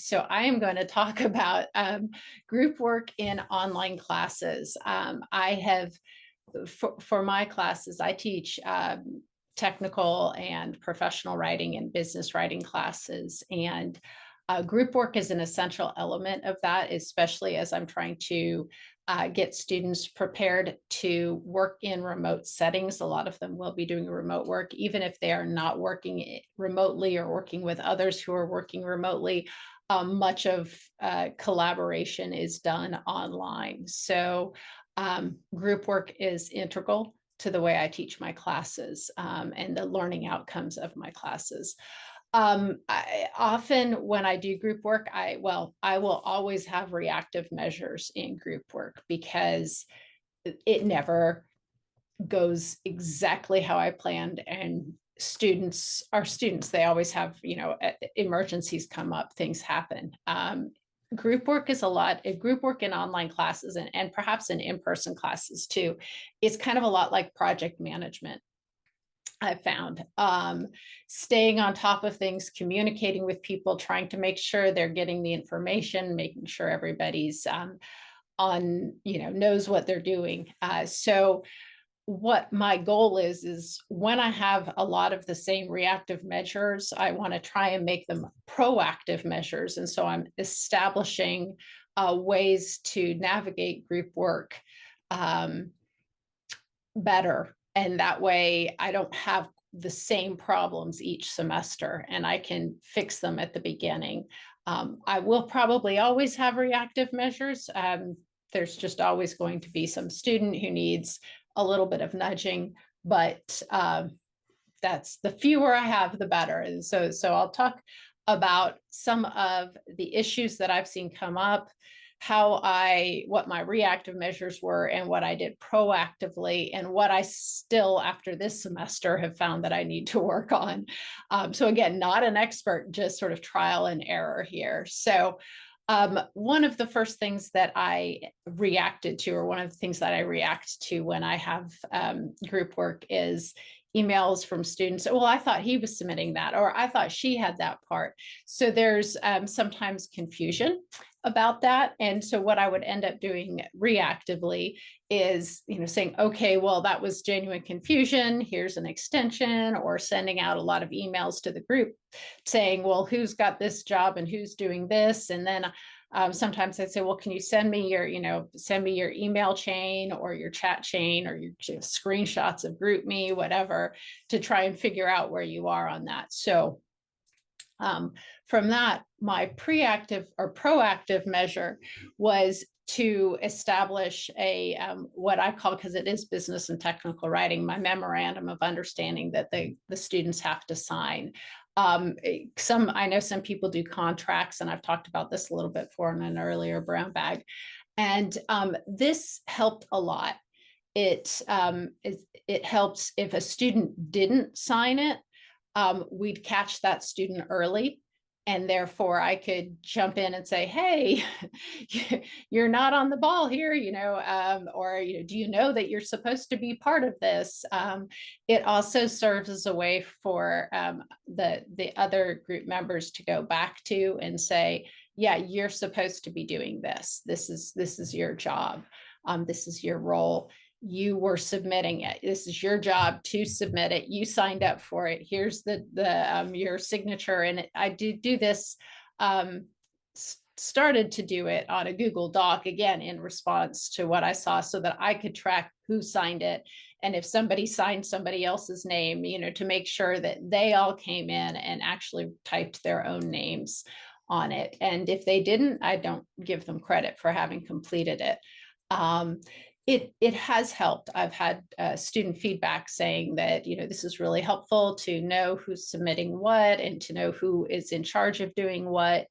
So I am going to talk about group work in online classes. I have, for my classes, I teach technical and professional writing and business writing classes. And group work is an essential element of that, especially as I'm trying to get students prepared to work in remote settings. A lot of them will be doing remote work, even if they are not working remotely or working with others who are working remotely. Much of collaboration is done online. So group work is integral to the way I teach my classes and the learning outcomes of my classes. I often when I do group work, I will always have reactive measures in group work because it never goes exactly how I planned. And students are students. They always have, emergencies come up, things happen. Group work is a lot. Group work in online classes and perhaps in-person classes too, is kind of a lot like project management. I've found staying on top of things, communicating with people, trying to make sure they're getting the information, making sure everybody's knows what they're doing. So what my goal is when I have a lot of the same reactive measures, I want to try and make them proactive measures. And so I'm establishing ways to navigate group work better. And that way I don't have the same problems each semester and I can fix them at the beginning. I will probably always have reactive measures. There's just always going to be some student who needs a little bit of nudging, but that's the fewer I have, the better. And so I'll talk about some of the issues that I've seen come up, what my reactive measures were and what I did proactively and what I still after this semester have found that I need to work on. So again, not an expert, just sort of trial and error here. So one of the first things that I reacted to, or one of the things that I react to when I have group work is emails from students. Well, I thought he was submitting that, or I thought she had that part. So there's sometimes confusion about that. And so what I would end up doing reactively is, saying, okay, well, that was genuine confusion. Here's an extension, or sending out a lot of emails to the group saying, well, who's got this job and who's doing this? And then sometimes I'd say, well, can you send me your email chain or your chat chain or your screenshots of GroupMe, whatever, to try and figure out where you are on that. So from that, my proactive measure was to establish a what I call, because it is business and technical writing, my memorandum of understanding that the students have to sign. I know some people do contracts, and I've talked about this a little bit before in an earlier brown bag, and this helped a lot. It helps if a student didn't sign it. We'd catch that student early, and therefore I could jump in and say, hey, you're not on the ball here, or do you know that you're supposed to be part of this? It also serves as a way for the other group members to go back to and say, yeah, you're supposed to be doing this. This is your job. This is your role. You were submitting it. This is your job to submit it. You signed up for it. Here's your signature. And I do this, started to do it on a Google Doc, again, in response to what I saw, so that I could track who signed it. And if somebody signed somebody else's name, to make sure that they all came in and actually typed their own names on it. And if they didn't, I don't give them credit for having completed it. It has helped. I've had student feedback saying that, this is really helpful to know who's submitting what and to know who is in charge of doing what,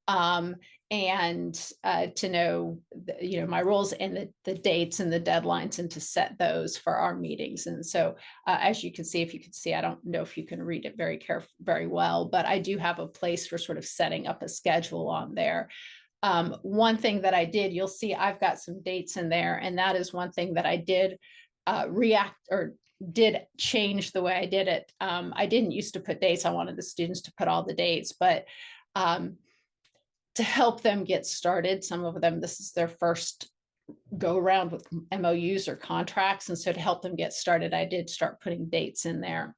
and to know, my roles and the dates and the deadlines, and to set those for our meetings. And so, as you can see, if you can see, I don't know if you can read it very well, but I do have a place for sort of setting up a schedule on there. One thing that I did, you'll see I've got some dates in there, and that is one thing that I did did change the way I did it. I didn't used to put dates. I wanted the students to put all the dates, but to help them get started. Some of them, this is their first go around with MOUs or contracts. And so to help them get started, I did start putting dates in there.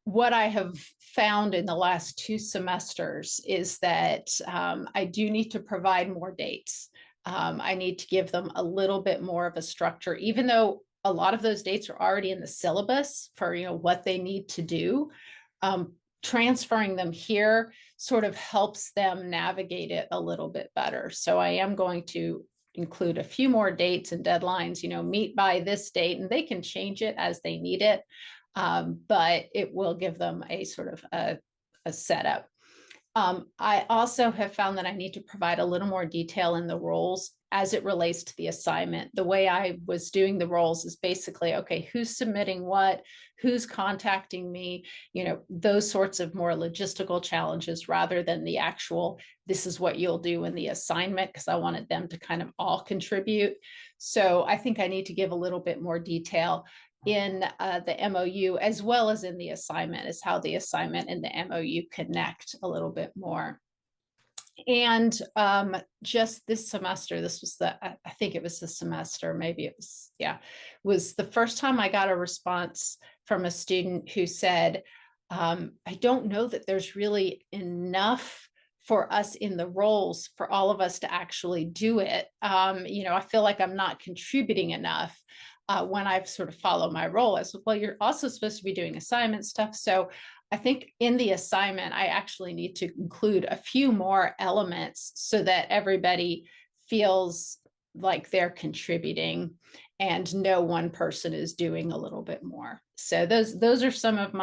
What I have found in the last 2 semesters is that I do need to provide more dates. I need to give them a little bit more of a structure, even though a lot of those dates are already in the syllabus for what they need to do. Transferring them here sort of helps them navigate it a little bit better. So I am going to include a few more dates and deadlines, meet by this date, and they can change it as they need it. But it will give them a sort of a setup. I also have found that I need to provide a little more detail in the roles as it relates to the assignment. The way I was doing the roles is basically, okay, who's submitting what, who's contacting me, those sorts of more logistical challenges rather than the actual, this is what you'll do in the assignment, because I wanted them to kind of all contribute. So I think I need to give a little bit more detail in the MOU as well as in the assignment, is how the assignment and the MOU connect a little bit more. And just this semester, this was I think it was the semester, maybe it was, was the first time I got a response from a student who said, I don't know that there's really enough for us in the roles for all of us to actually do it. I feel like I'm not contributing enough. When I've sort of followed my role, I said, well, you're also supposed to be doing assignment stuff. So I think in the assignment, I actually need to include a few more elements so that everybody feels like they're contributing and no one person is doing a little bit more. So those are some of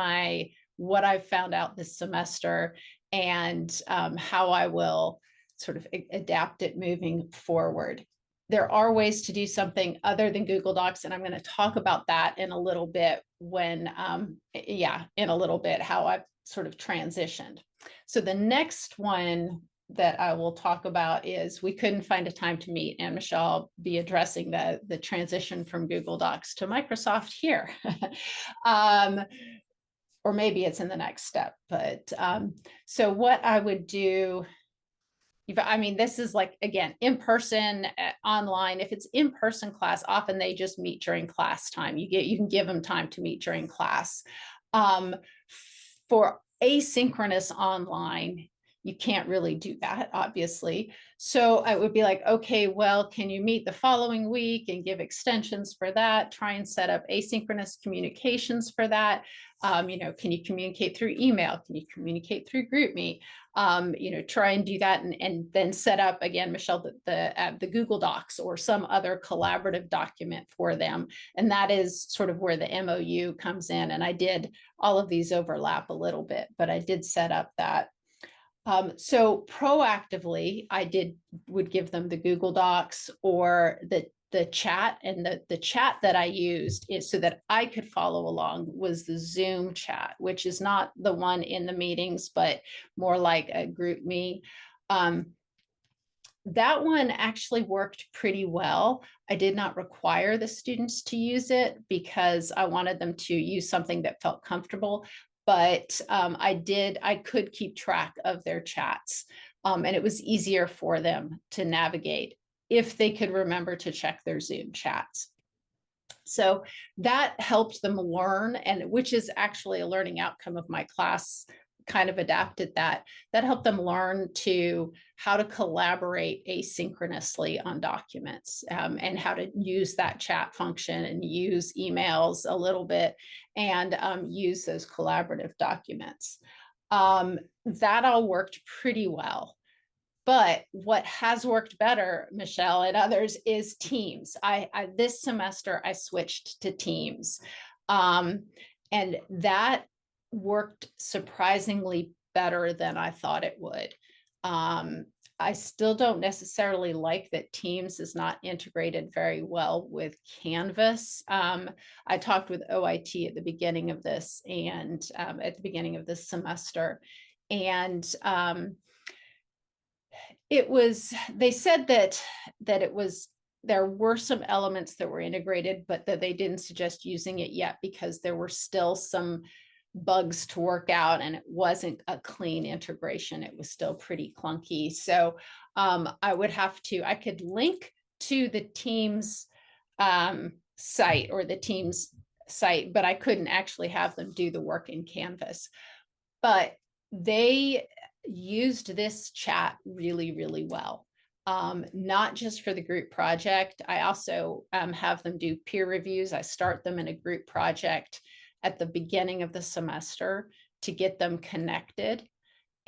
what I've found out this semester, and how I will sort of adapt it moving forward. There are ways to do something other than Google Docs, and I'm going to talk about that in a little bit in a little bit, how I've sort of transitioned. So the next one that I will talk about is we couldn't find a time to meet, and Michelle will be addressing the transition from Google Docs to Microsoft here. Or maybe it's in the next step, but so what I would do, this is like, again, in person, online. If it's in person class, often they just meet during class time. You can give them time to meet during class. For asynchronous online, you can't really do that, obviously. So I would be like, okay, well, can you meet the following week and give extensions for that? Try and set up asynchronous communications for that. Can you communicate through email? Can you communicate through GroupMe? Try and do that, and then set up, again, Michelle, the Google Docs or some other collaborative document for them. And that is sort of where the MOU comes in. And I did, all of these overlap a little bit, but I did set up that. So proactively, would give them the Google Docs or the chat, and the chat that I used is so that I could follow along was the Zoom chat, which is not the one in the meetings, but more like a GroupMe. That one actually worked pretty well. I did not require the students to use it because I wanted them to use something that felt comfortable. But I could keep track of their chats, and it was easier for them to navigate if they could remember to check their Zoom chats. So that helped them learn, and which is actually a learning outcome of my class, kind of adapted that helped them learn how to collaborate asynchronously on documents, and how to use that chat function and use emails a little bit, and use those collaborative documents. That all worked pretty well. But what has worked better, Michelle and others, is Teams. This semester I switched to Teams, and that worked surprisingly better than I thought it would. I still don't necessarily like that Teams is not integrated very well with Canvas. I talked with OIT at the beginning of this, and at the beginning of this semester, and they said that there were some elements that were integrated, but that they didn't suggest using it yet because there were still some bugs to work out, and it wasn't a clean integration. It was still pretty clunky. So I could link to the Teams site or the Teams site, but I couldn't actually have them do the work in Canvas. But they used this chat really, really well. Not just for the group project. I also have them do peer reviews. I start them in a group project at the beginning of the semester to get them connected.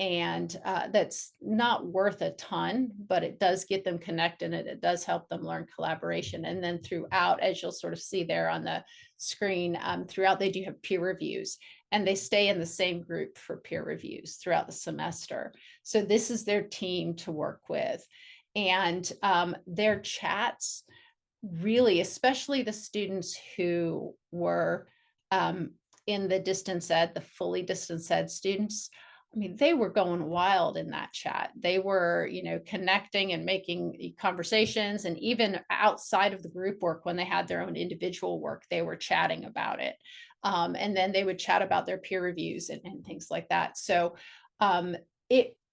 And that's not worth a ton, but it does get them connected and it does help them learn collaboration. And then throughout, as you'll sort of see there on the screen, throughout they do have peer reviews, and they stay in the same group for peer reviews throughout the semester. So this is their team to work with. And their chats really, especially the students who were in the distance ed, the fully distance ed students, I mean, they were going wild in that chat. They were, connecting and making conversations. And even outside of the group work, when they had their own individual work, they were chatting about it. And then they would chat about their peer reviews and things like that. So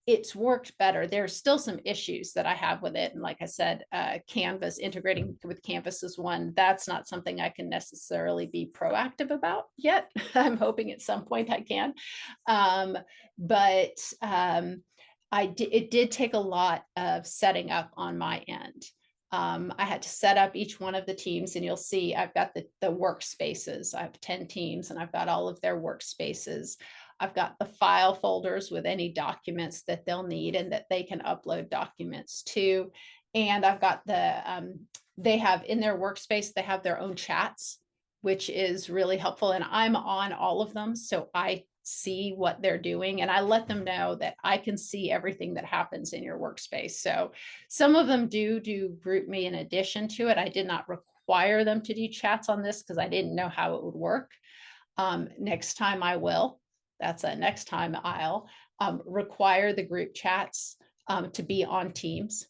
it's worked better. There's still some issues that I have with it. And like I said, Canvas, integrating with Canvas is one. That's not something I can necessarily be proactive about yet. I'm hoping at some point I can. But it did take a lot of setting up on my end. I had to set up each one of the teams, and you'll see I've got the workspaces. I have 10 teams and I've got all of their workspaces. I've got the file folders with any documents that they'll need and that they can upload documents to. And I've got they have in their workspace, they have their own chats, which is really helpful. And I'm on all of them. So I see what they're doing and I let them know that I can see everything that happens in your workspace. So some of them do GroupMe in addition to it. I did not require them to do chats on this because I didn't know how it would work. Next time I will. That's a next time I'll require the group chats to be on Teams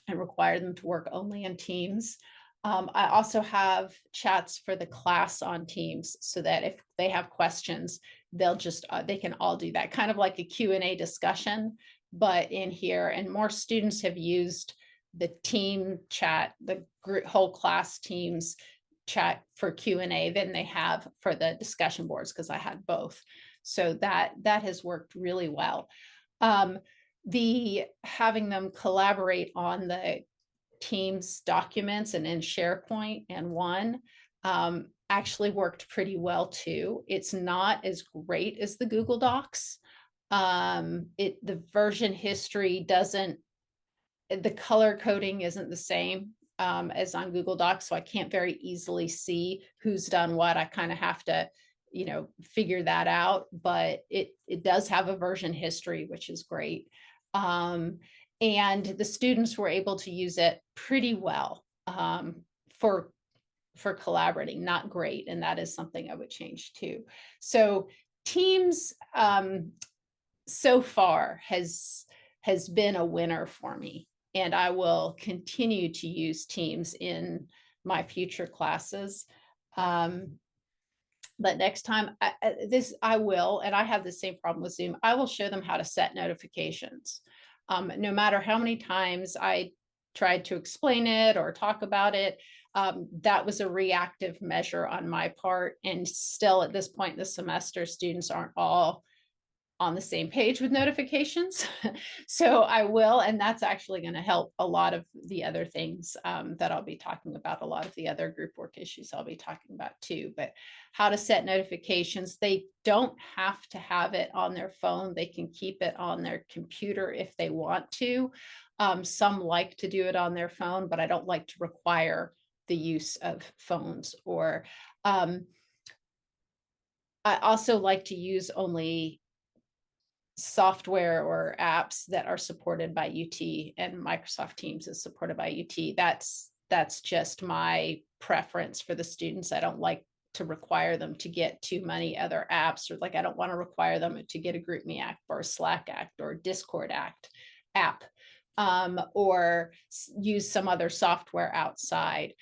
and require them to work only in Teams. I also have chats for the class on Teams so that if they have questions, they can all do that, kind of like a Q&A discussion, but in here. And more students have used the team chat, the whole class Teams chat for Q&A than they have for the discussion boards, because I had both. So that has worked really well. The having them collaborate on the Teams documents and in SharePoint and One actually worked pretty well too. It's not as great as the Google Docs. The version history the color coding isn't the same as on Google Docs. So I can't very easily see who's done what. I kind of have to, figure that out, but it does have a version history, which is great. And the students were able to use it pretty well for collaborating, not great. And that is something I would change too. So Teams so far has been a winner for me. And I will continue to use Teams in my future classes. But next time, I will, and I have the same problem with Zoom, I will show them how to set notifications. No matter how many times I tried to explain it or talk about it, that was a reactive measure on my part. And still at this point in the semester, students aren't all on the same page with notifications. So I will, and that's actually going to help a lot of the other things that I'll be talking about, a lot of the other group work issues I'll be talking about too. But how to set notifications, they don't have to have it on their phone. They can keep it on their computer if they want to. Some like to do it on their phone, but I don't like to require the use of phones. Or I also like to use only software or apps that are supported by UT, and Microsoft Teams is supported by UT. That's just my preference for the students. I don't like to require them to get too many other apps, or like I don't want to require them to get a GroupMe app or a Slack app or Discord app, or use some other software outside.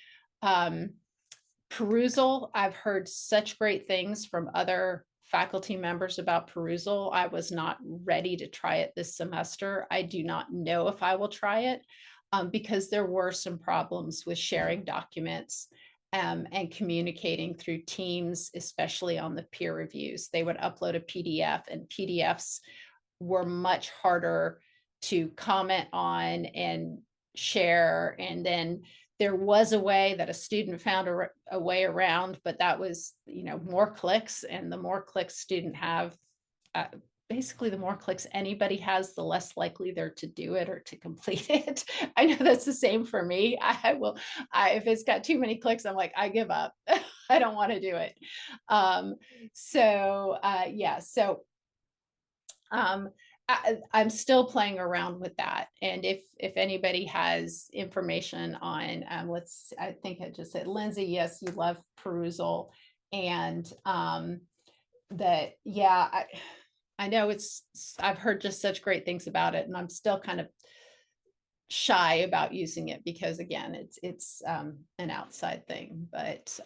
Perusal, I've heard such great things from other faculty members about Perusal. I was not ready to try it this semester. I do not know if I will try it because there were some problems with sharing documents and communicating through Teams, especially on the peer reviews. They would upload a PDF, and PDFs were much harder to comment on and share. And then there was a way that a student found a way around, but that was, more clicks, and the more clicks student have, uh, basically the more clicks anybody has, the less likely they're to do it or to complete it. I know that's the same for me. If it's got too many clicks, I'm like, I give up. I don't want to do it. Yeah, so I'm still playing around with that. And if anybody has information on, I think I just said, Lindsay, yes, you love Perusal. And I know I've heard just such great things about it, and I'm still kind of shy about using it because, again, it's an outside thing. But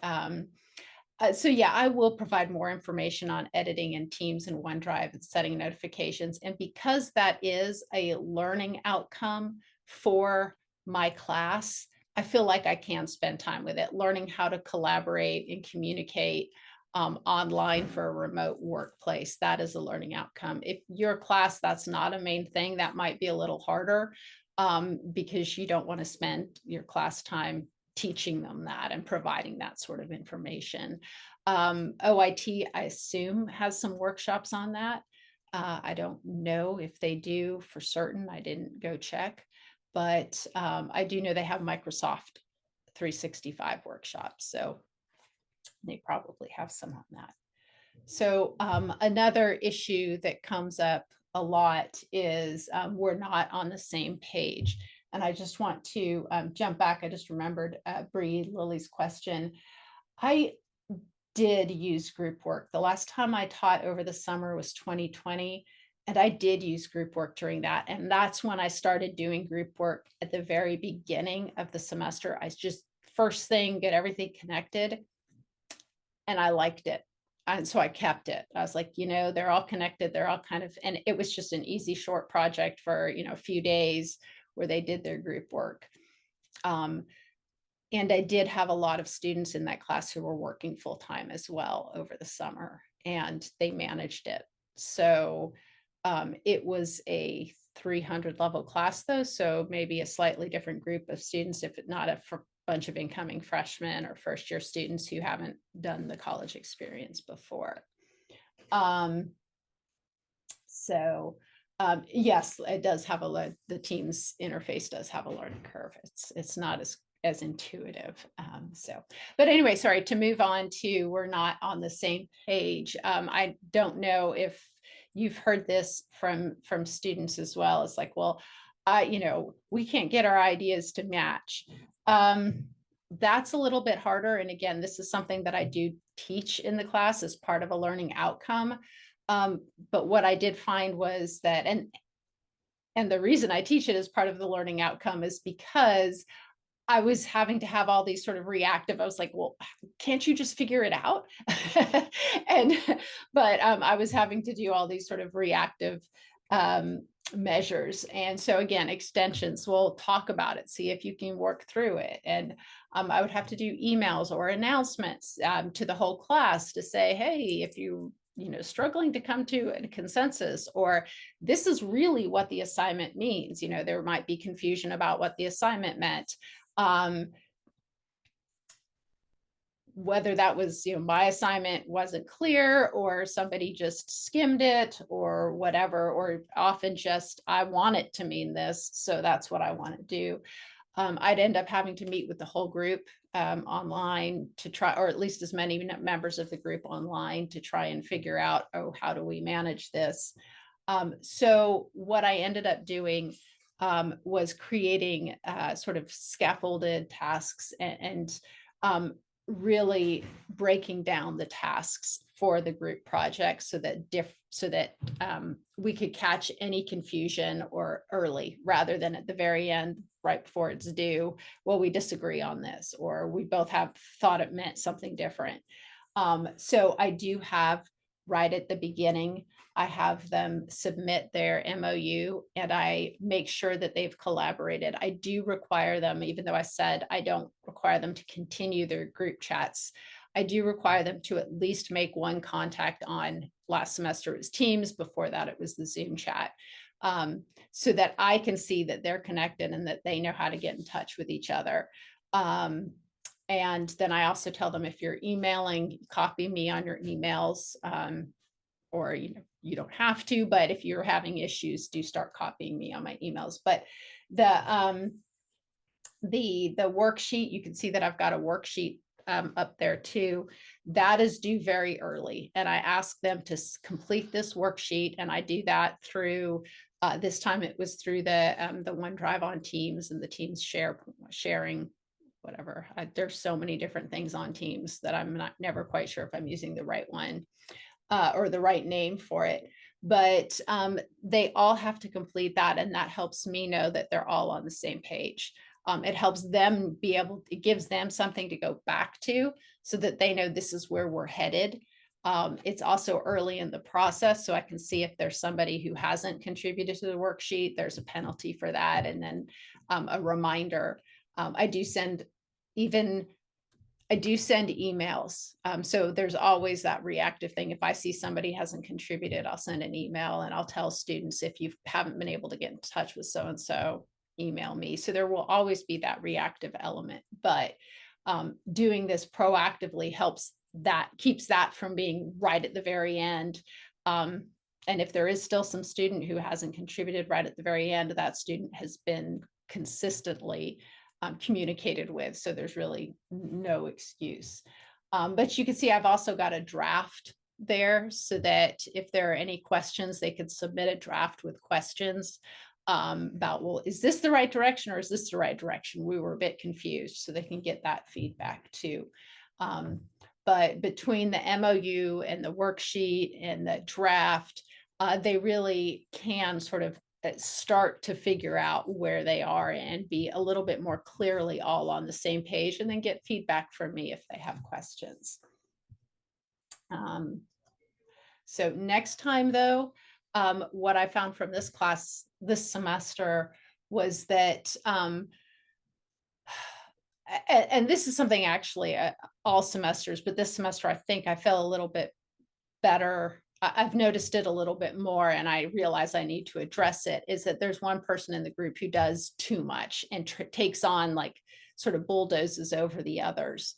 so yeah, I will provide more information on editing in Teams and OneDrive and setting notifications. And because that is a learning outcome for my class, I feel like I can spend time with it, learning how to collaborate and communicate online for a remote workplace. That is a learning outcome. If your class, that's not a main thing, that might be a little harder because you don't want to spend your class time teaching them that and providing that sort of information. OIT, I assume, has some workshops on that. I don't know if they do for certain. I didn't go check, but I do know they have Microsoft 365 workshops, so they probably have some on that. So another issue that comes up a lot is we're not on the same page. And I just want to jump back. I just remembered Bree Lily's question. I did use group work. The last time I taught over the summer was 2020. And I did use group work during that. And that's when I started doing group work at the very beginning of the semester. I just, first thing, get everything connected. And I liked it. And so I kept it. I was like, they're all connected. They're all kind of, and it was just an easy, short project for, a few days where they did their group work. And I did have a lot of students in that class who were working full time as well over the summer, and they managed it. So it was a 300 level class though. So maybe a slightly different group of students, if not a bunch of incoming freshmen or first year students who haven't done the college experience before. Yes, it does have the Teams interface does have a learning curve. It's not as intuitive. But anyway, sorry, to move on to, we're not on the same page. I don't know if you've heard this from students as well. It's like, well, we can't get our ideas to match. That's a little bit harder. And again, this is something that I do teach in the class as part of a learning outcome. But what I did find was that, and the reason I teach it as part of the learning outcome is because I was having to have all these sort of reactive, I was like, well, can't you just figure it out? But I was having to do all these sort of reactive measures. And so again, extensions, we'll talk about it, see if you can work through it. And I would have to do emails or announcements to the whole class to say, hey, if you struggling to come to a consensus, or this is really what the assignment means. There might be confusion about what the assignment meant. Whether that was, my assignment wasn't clear, or somebody just skimmed it, or whatever, or often just, I want it to mean this, so that's what I want to do. I'd end up having to meet with the whole group online to try, or at least as many members of the group online, to try and figure out, how do we manage this? So what I ended up doing was creating sort of scaffolded tasks and really breaking down the tasks for the group project so that we could catch any confusion or early, rather than at the very end, right before it's due. Well, we disagree on this, or we both have thought it meant something different. So I do have right at the beginning, I have them submit their MOU and I make sure that they've collaborated. I do require them, even though I said I don't require them to continue their group chats, I do require them to at least make one contact on last semester it was Teams, before that it was the Zoom chat, so that I can see that they're connected and that they know how to get in touch with each other. And then I also tell them, if you're emailing, copy me on your emails, or you don't have to, but if you're having issues, do start copying me on my emails. But the worksheet, you can see that I've got a worksheet up there too. That is due very early, and I ask them to complete this worksheet, and I do that through. This time it was through the OneDrive on Teams and the Teams sharing, whatever. There's so many different things on Teams that I'm never quite sure if I'm using the right one, or the right name for it. But they all have to complete that, and that helps me know that they're all on the same page. It helps them be able, it gives them something to go back to so that they know this is where we're headed. It's also early in the process, so I can see if there's somebody who hasn't contributed to the worksheet, there's a penalty for that, and then a reminder. I do send emails. So there's always that reactive thing. If I see somebody hasn't contributed, I'll send an email and I'll tell students, if you haven't been able to get in touch with so-and-so, email me. So there will always be that reactive element, but doing this proactively keeps that from being right at the very end. And if there is still some student who hasn't contributed right at the very end, that student has been consistently communicated with. So there's really no excuse. But you can see I've also got a draft there so that if there are any questions, they could submit a draft with questions about, well, is this the right direction or is this the right direction? We were a bit confused, so they can get that feedback too. But between the MOU and the worksheet and the draft, they really can sort of start to figure out where they are and be a little bit more clearly all on the same page, and then get feedback from me if they have questions. So next time though, what I found from this class this semester was that, and this is something actually all semesters, but this semester I think I felt a little bit better. I've noticed it a little bit more, and I realize I need to address it, is that there's one person in the group who does too much and takes on, like, sort of bulldozes over the others.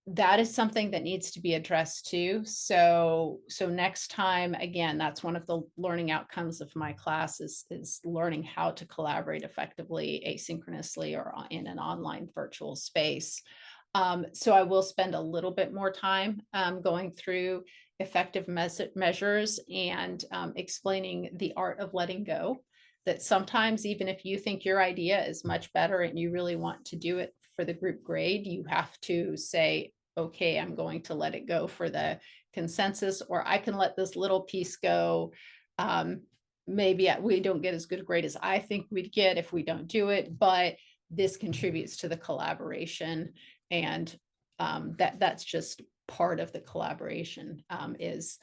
That is something that needs to be addressed too. So next time, again, that's one of the learning outcomes of my class is learning how to collaborate effectively asynchronously or in an online virtual space. So I will spend a little bit more time going through effective measures and explaining the art of letting go. That sometimes, even if you think your idea is much better and you really want to do it for the group grade, you have to say, okay, I'm going to let it go for the consensus, or I can let this little piece go. Maybe we don't get as good a grade as I think we'd get if we don't do it, but this contributes to the collaboration. And that's just part of the collaboration, is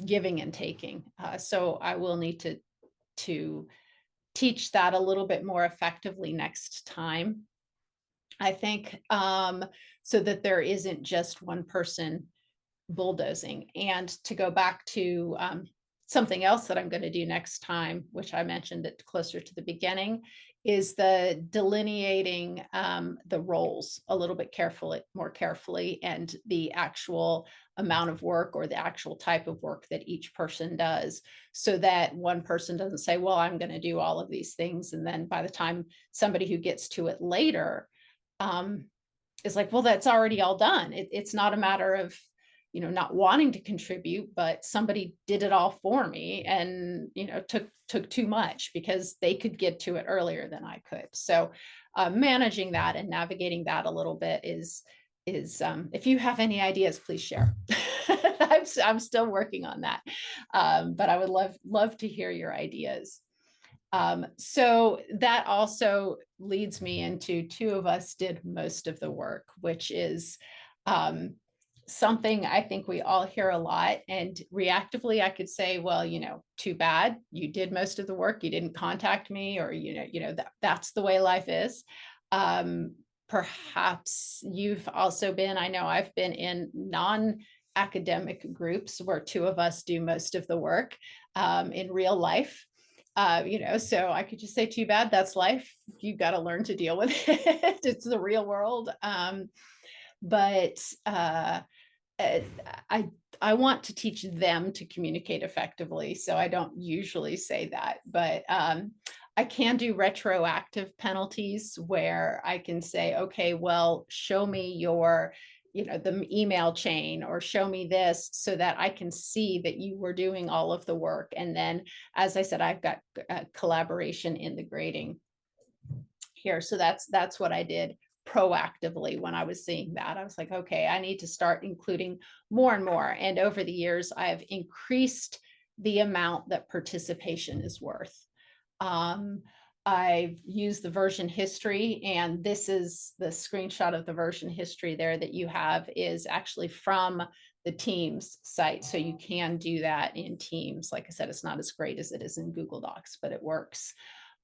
giving and taking. So I will need to teach that a little bit more effectively next time, I think, so that there isn't just one person bulldozing. And to go back to something else that I'm going to do next time, which I mentioned it closer to the beginning, is the delineating the roles a little bit more carefully, and the actual amount of work or the actual type of work that each person does, so that one person doesn't say, well, I'm going to do all of these things. And then by the time somebody who gets to it later is like, well, that's already all done. It's not a matter of, not wanting to contribute, but somebody did it all for me and, took too much because they could get to it earlier than I could. So managing that and navigating that a little bit is if you have any ideas, please share. I'm still working on that. But I would love to hear your ideas. So that also leads me into two of us did most of the work, which is something I think we all hear a lot. And reactively, I could say, well, too bad. You did most of the work. You didn't contact me, or that's the way life is. Um, Perhaps you've also been, I know I've been in non-academic groups where two of us do most of the work in real life. So I could just say, too bad, that's life. You've got to learn to deal with it. It's the real world. But uh, I I want to teach them to communicate effectively, so I don't usually say that, but I can do retroactive penalties where I can say, okay, well, show me the email chain, or show me this so that I can see that you were doing all of the work. And then, as I said, I've got collaboration in the grading here. So that's what I did proactively when I was seeing that. I was like, okay, I need to start including more and more. And over the years, I've increased the amount that participation is worth. Um, I've used the version history, and this is the screenshot of the version history there that you have is actually from the Teams site. So you can do that in Teams. Like I said, it's not as great as it is in Google Docs, but it works.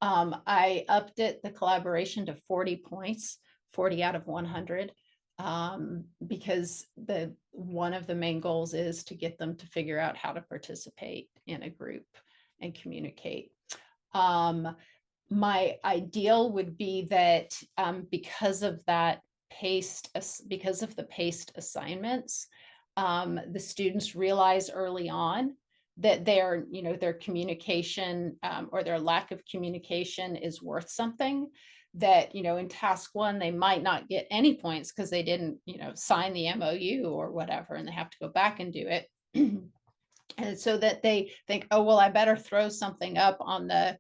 I upped it, the collaboration, to 40 points, 40 out of 100, because one of the main goals is to get them to figure out how to participate in a group and communicate. My ideal would be that because of the paced assignments, the students realize early on that their communication, or their lack of communication, is worth something. That in task one they might not get any points because they didn't sign the MOU or whatever, and they have to go back and do it. And so that they think, oh, well, I better throw something up on the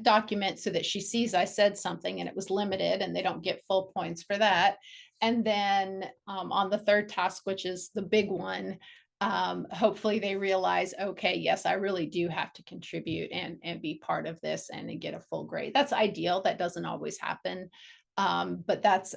document so that she sees I said something and it was limited, and they don't get full points for that. And then on the third task, which is the big one, hopefully they realize, okay, yes, I really do have to contribute and be part of this and get a full grade. That's ideal. That doesn't always happen. But that's,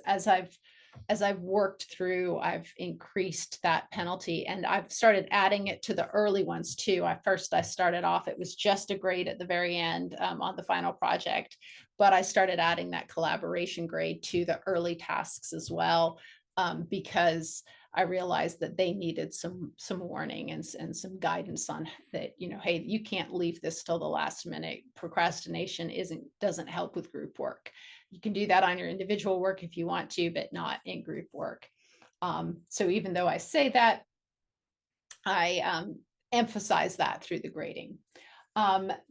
as I've worked through, I've increased that penalty, and I've started adding it to the early ones too. I started off, it was just a grade at the very end on the final project, but I started adding that collaboration grade to the early tasks as well, because I realized that they needed some warning and some guidance on that. Hey, you can't leave this till the last minute. Procrastination doesn't help with group work. You can do that on your individual work if you want to, but not in group work. So even though I say that, I emphasize that through the grading.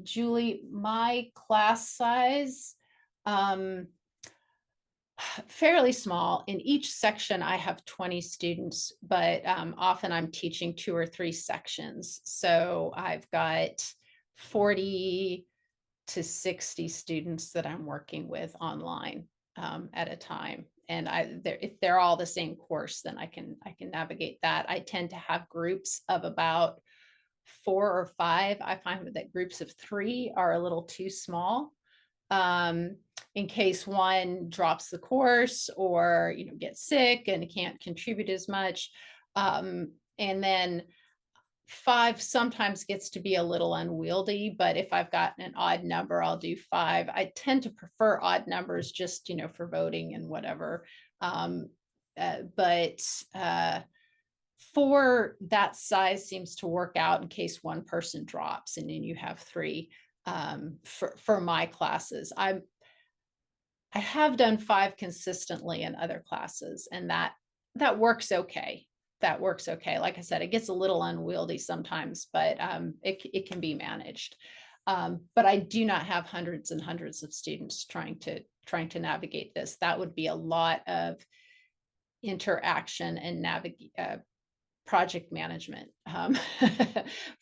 Julie, my class size, fairly small. In each section, I have 20 students, but often I'm teaching 2 or 3 sections. So I've got 40 to 60 students that I'm working with online at a time. And if they're all the same course, then I can navigate that. I tend to have groups of about 4 or 5. I find that groups of 3 are a little too small, in case one drops the course or gets sick and can't contribute as much. And then 5 sometimes gets to be a little unwieldy, but if I've got an odd number, I'll do 5. I tend to prefer odd numbers just, for voting and whatever. But 4, that size seems to work out in case one person drops, and then you have 3 for my classes. I have done 5 consistently in other classes, and that works okay. That works okay. Like I said, it gets a little unwieldy sometimes, but it can be managed. But I do not have hundreds and hundreds of students trying to navigate this. That would be a lot of interaction and project management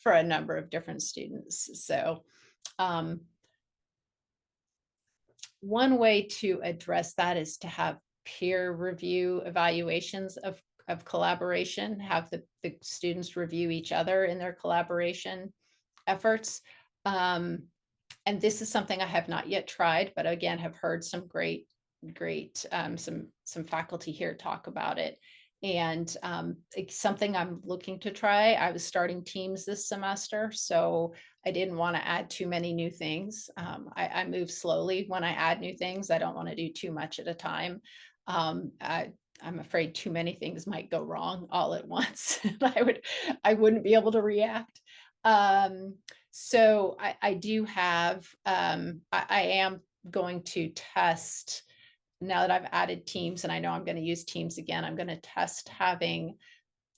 for a number of different students. So one way to address that is to have peer review evaluations of collaboration, have the students review each other in their collaboration efforts. And this is something I have not yet tried, but again, have heard some great some faculty here talk about it. And it's something I'm looking to try. I was starting teams this semester, so I didn't want to add too many new things. I move slowly when I add new things. I don't want to do too much at a time. I'm afraid too many things might go wrong all at once. I wouldn't be able to react. Um, so I do have, I am going to test now that I've added teams and I know I'm going to use teams again. I'm going to test having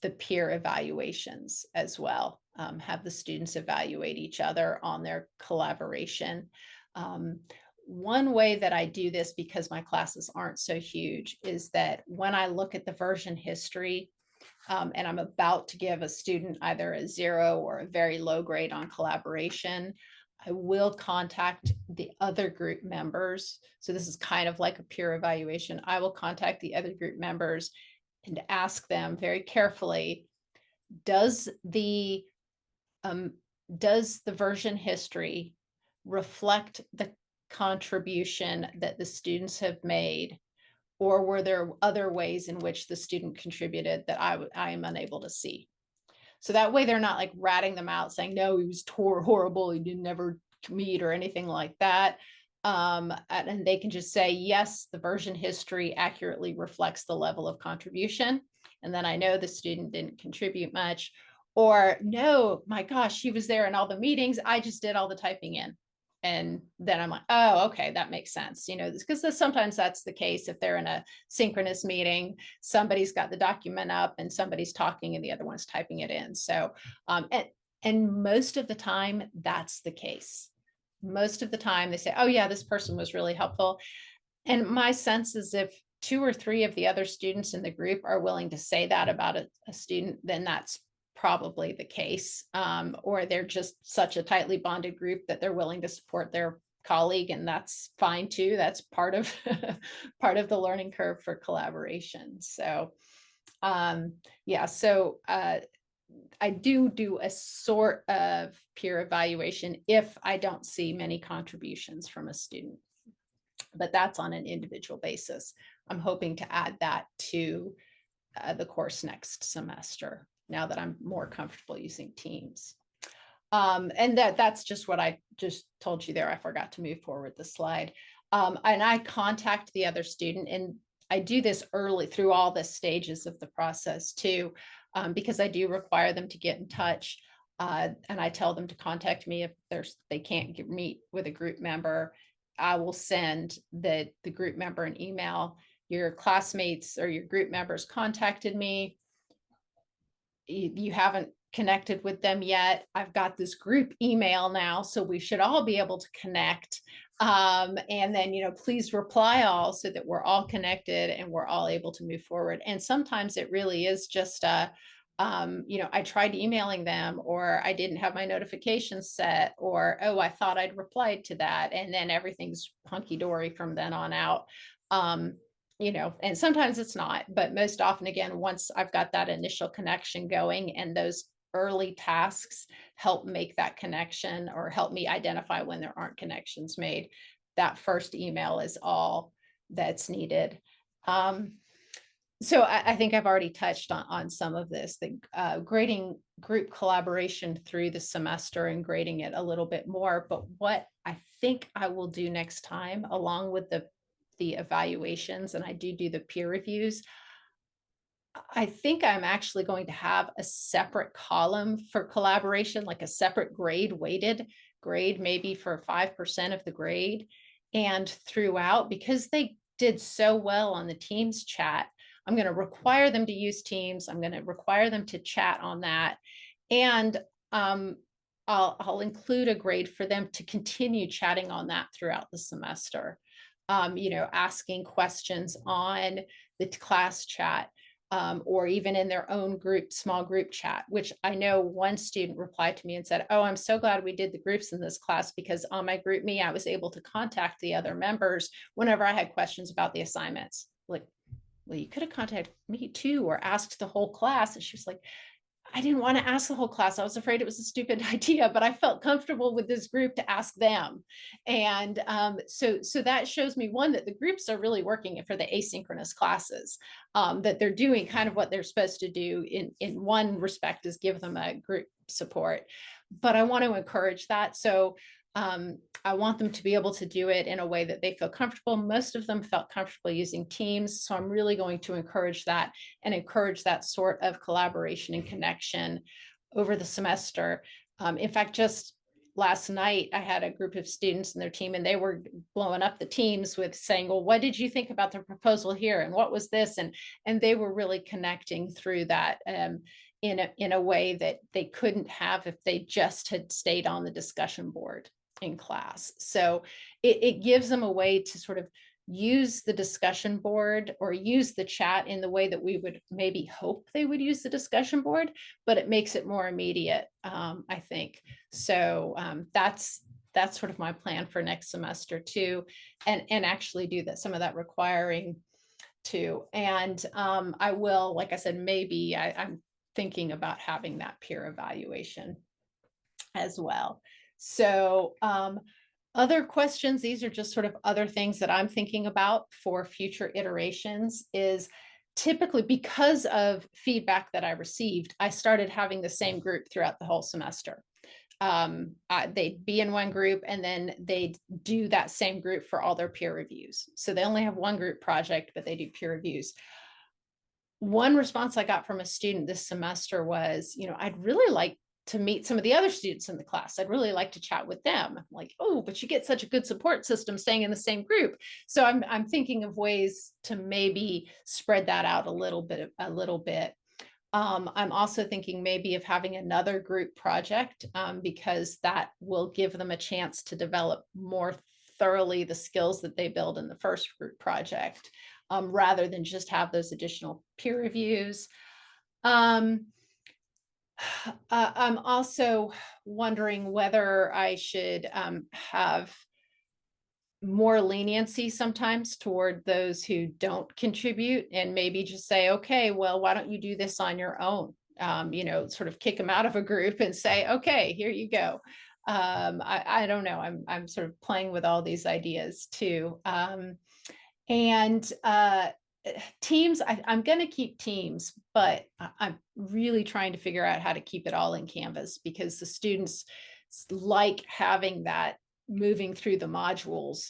the peer evaluations as well. Have the students evaluate each other on their collaboration. Um, One way that I do this, because my classes aren't so huge, is that when I look at the version history, and I'm about to give a student either a 0 or a very low grade on collaboration, I will contact the other group members. So this is kind of like a peer evaluation. I will contact the other group members and ask them very carefully, does the um, does the version history reflect the contribution that the students have made, or were there other ways in which the student contributed that I am unable to see? So that way they're not like ratting them out saying, no, he was horrible, he didn't ever meet or anything like that. And they can just say, yes, the version history accurately reflects the level of contribution. And then I know the student didn't contribute much. Or no, my gosh, she was there in all the meetings. I just did all the typing in. And then I'm like, oh, okay, that makes sense. Because sometimes that's the case. If they're in a synchronous meeting, somebody's got the document up and somebody's talking and the other one's typing it in. So, and most of the time, that's the case. Most of the time, they say, oh, yeah, this person was really helpful. And my sense is if 2 or 3 of the other students in the group are willing to say that about a student, then that's probably the case. Or they're just such a tightly bonded group that they're willing to support their colleague, and that's fine too. That's part of part of the learning curve for collaboration. So yeah, so I do a sort of peer evaluation if I don't see many contributions from a student, but that's on an individual basis. I'm hoping to add that to the course next semester, now that I'm more comfortable using Teams. And that's just what I just told you there. I forgot to move forward the slide. And I contact the other student, and I do this early through all the stages of the process too, because I do require them to get in touch. And I tell them to contact me if they can't meet with a group member. I will send the group member an email. Your classmates or your group members contacted me. You haven't connected with them yet. I've got this group email now, so we should all be able to connect. And then, please reply all so that we're all connected and we're all able to move forward. And sometimes it really is just I tried emailing them, or I didn't have my notifications set, or, oh, I thought I'd replied to that. And then everything's hunky dory from then on out. And sometimes it's not, but most often, again, once I've got that initial connection going, and those early tasks help make that connection or help me identify when there aren't connections made, that first email is all that's needed. So I think I've already touched on some of this, the grading group collaboration through the semester and grading it a little bit more. But what I think I will do next time, along with the evaluations, and I do the peer reviews, I think I'm actually going to have a separate column for collaboration, like a separate weighted grade, maybe for 5% of the grade. And throughout, because they did so well on the Teams chat, I'm going to require them to use Teams. I'm going to require them to chat on that. And I'll include a grade for them to continue chatting on that throughout the semester. Asking questions on the class chat, or even in their own small group chat, which I know one student replied to me and said, oh, I'm so glad we did the groups in this class, because on my group me, I was able to contact the other members whenever I had questions about the assignments. Like, well, you could have contacted me too, or asked the whole class. And she was like, I didn't want to ask the whole class. I was afraid it was a stupid idea, but I felt comfortable with this group to ask them. And so that shows me, one, that the groups are really working for the asynchronous classes, that they're doing kind of what they're supposed to do in one respect, is give them a group support. But I want to encourage that. So I want them to be able to do it in a way that they feel comfortable. Most of them felt comfortable using Teams. So I'm really going to encourage that, and encourage that sort of collaboration and connection over the semester. In fact, just last night, I had a group of students and their team, and they were blowing up the Teams with saying, well, what did you think about the proposal here? And what was this? And they were really connecting through that in a way that they couldn't have if they just had stayed on the discussion board in class. So it gives them a way to sort of use the discussion board or use the chat in the way that we would maybe hope they would use the discussion board, but it makes it more immediate, I think. So that's sort of my plan for next semester too, and actually do that, some of that requiring too. And I will, like I said, maybe I'm thinking about having that peer evaluation as well. So other questions, these are just sort of other things that I'm thinking about for future iterations, is typically because of feedback that I received, I started having the same group throughout the whole semester. They'd be in one group, and then they'd do that same group for all their peer reviews. So they only have one group project, but they do peer reviews. One response I got from a student this semester was, I'd really like to meet some of the other students in the class. I'd really like to chat with them. I'm like, oh, but you get such a good support system staying in the same group. So I'm thinking of ways to maybe spread that out a little bit. I'm also thinking maybe of having another group project, because that will give them a chance to develop more thoroughly the skills that they build in the first group project, rather than just have those additional peer reviews. I'm also wondering whether I should have more leniency sometimes toward those who don't contribute, and maybe just say, okay, well, why don't you do this on your own? Sort of kick them out of a group and say, okay, here you go. I don't know. I'm sort of playing with all these ideas too. And Teams, I'm going to keep Teams, but I'm really trying to figure out how to keep it all in Canvas, because the students like having that moving through the modules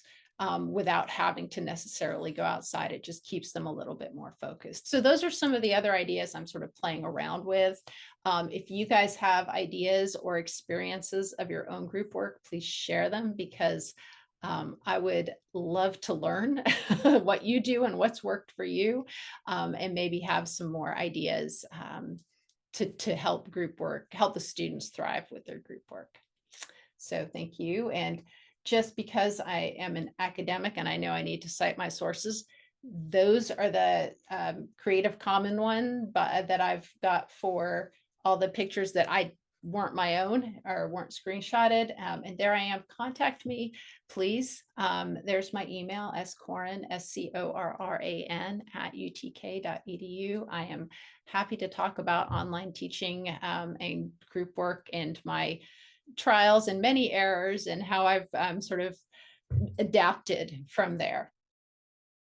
without having to necessarily go outside. It just keeps them a little bit more focused. So those are some of the other ideas I'm sort of playing around with. If you guys have ideas or experiences of your own group work, please share them, because I would love to learn what you do and what's worked for you, and maybe have some more ideas to help help the students thrive with their group work. So thank you. And just because I am an academic and I know I need to cite my sources, those are the Creative Commons one that I've got for all the pictures that I weren't my own or weren't screenshotted. And there I am. Contact me, please. There's my email, scorran, SCORRAN @utk.edu. I am happy to talk about online teaching and group work and my trials and many errors and how I've sort of adapted from there.